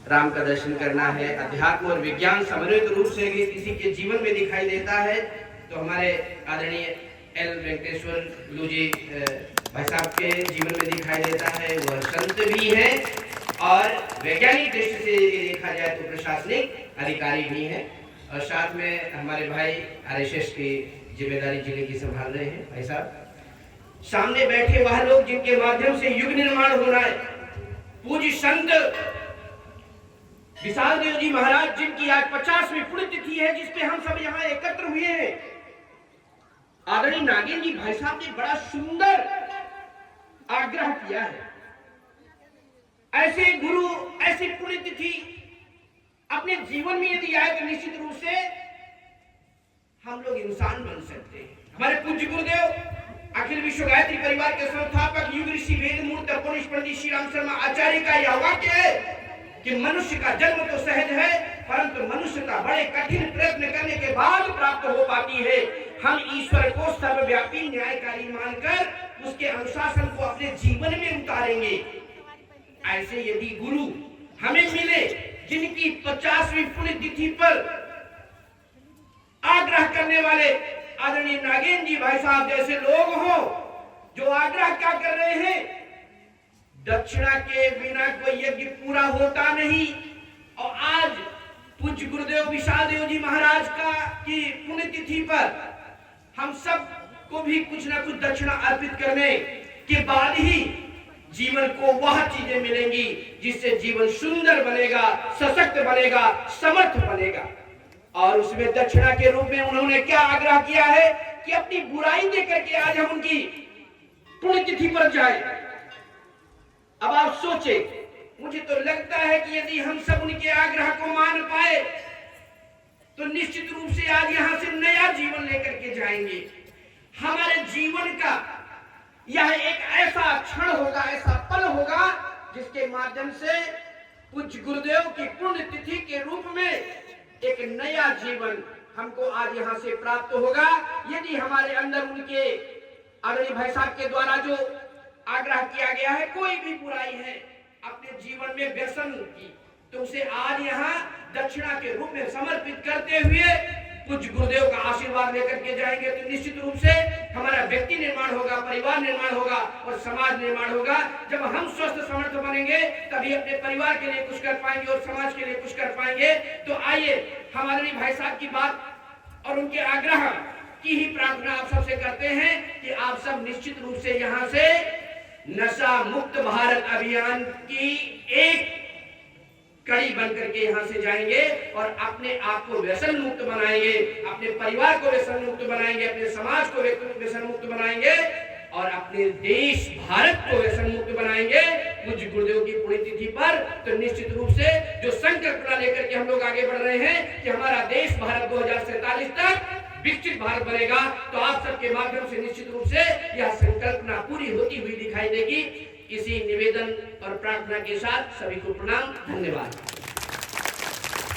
राम का दर्शन करना है, अध्यात्म और विज्ञान समन्वित रूप से किसी के जीवन में दिखाई देता है तो हमारे आदरणीय एल वेंकटेश्वर गुरु जी भाई साहब के जीवन में दिखाई देता है। वह संत भी हैं और वैज्ञानिक दृष्टि से देखा जाए तो प्रशासनिक अधिकारी भी हैं और साथ में हमारे भाई आरएसएस की जिम्मेदारी जिले की संभाल रहे हैं। भाई साहब सामने बैठे वह लोग जिनके माध्यम से युग निर्माण हो रहा है, पूज्य संत विशाल देव जी महाराज जिनकी आज 50वीं पुण्यतिथि है, जिसपे हम सब यहाँ एकत्र हुए हैं। आदरणीय नागेंद्र जी भाई साहब ने बड़ा सुंदर आग्रह किया है, ऐसे गुरु ऐसी पुण्यतिथि अपने जीवन में यदि आए तो निश्चित रूप से हम लोग इंसान बन सकते हैं। हमारे पूज्य गुरुदेव अखिल विश्व गायत्री परिवार के संस्थापक युग ऋषि वेद मूर्त पंडित श्री राम शर्मा आचार्य का यह वाक्य है कि मनुष्य का जन्म तो सहज है, परंतु मनुष्यता बड़े कठिन प्रयत्न करने के बाद प्राप्त हो पाती है। हम ईश्वर को सर्वव्यापी न्यायकारी मानकर उसके अनुशासन को अपने जीवन में उतारेंगे। ऐसे यदि गुरु हमें मिले जिनकी 50वीं पुण्यतिथि पर आग्रह करने वाले आदरणीय नागेंद्र जी भाई साहब जैसे लोग हों, जो आग्रह क्या कर रहे हैं, दक्षिणा के बिना कोई यज्ञ पूरा होता नहीं। और आज पूज्य गुरुदेव विशाल देव जी महाराज का की पुण्यतिथि पर हम सब को भी कुछ ना कुछ दक्षिणा अर्पित करने के बाद ही जीवन को वह चीजें मिलेंगी जिससे जीवन सुंदर बनेगा, सशक्त बनेगा, समर्थ बनेगा। और उसमें दक्षिणा के रूप में उन्होंने क्या आग्रह किया है कि अपनी बुराई देकर के आज हम उनकी पुण्यतिथि पर जाए। अब आप सोचे, मुझे तो लगता है कि यदि हम सब उनके आग्रह को मान पाए तो निश्चित रूप से आज यहां से नया जीवन लेकर के जाएंगे। हमारे जीवन का यह एक ऐसा क्षण होगा, ऐसा पल होगा जिसके माध्यम से पूज्य गुरुदेव की पुण्यतिथि के रूप में एक नया जीवन हमको आज यहां से प्राप्त होगा। यदि हमारे अंदर उनके आदरणीय भाई साहब के द्वारा जो आग्रह किया गया है, कोई भी बुराई है अपने जीवन में व्यसन की, तो उसे आज यहाँ दक्षिणा के रूप में समर्पित करते हुए पूज्य गुरुदेव का आशीर्वाद लेकर के जाएंगे तो निश्चित रूप से हमारा व्यक्ति निर्माण होगा, परिवार निर्माण होगा और समाज निर्माण होगा। जब हम स्वस्थ समर्थ बनेंगे तभी अपने परिवार के लिए कुछ कर पाएंगे और समाज के लिए कुछ कर पाएंगे। तो आइए हम आदरणीय भाई साहब की बात और उनके आग्रह की ही प्रार्थना आप सबसे करते हैं कि आप सब निश्चित रूप से यहाँ से नशा मुक्त भारत अभियान की एक कड़ी बनकर के यहाँ से जाएंगे और अपने आप को व्यसन मुक्त बनाएंगे, अपने परिवार को व्यसन मुक्त बनाएंगे, अपने समाज को व्यसन मुक्त बनाएंगे और अपने देश भारत को व्यसन मुक्त बनाएंगे पूज्य गुरुदेव की पुण्यतिथि पर। तो निश्चित रूप से जो संकल्पना लेकर के हम लोग आगे बढ़ रहे हैं कि हमारा देश भारत 2047 तक विकसित भारत बनेगा, तो आप सबके माध्यम से निश्चित रूप से यह संकल्पना पूरी होती हुई दिखाई देगी। इसी निवेदन और प्रार्थना के साथ सभी को प्रणाम, धन्यवाद।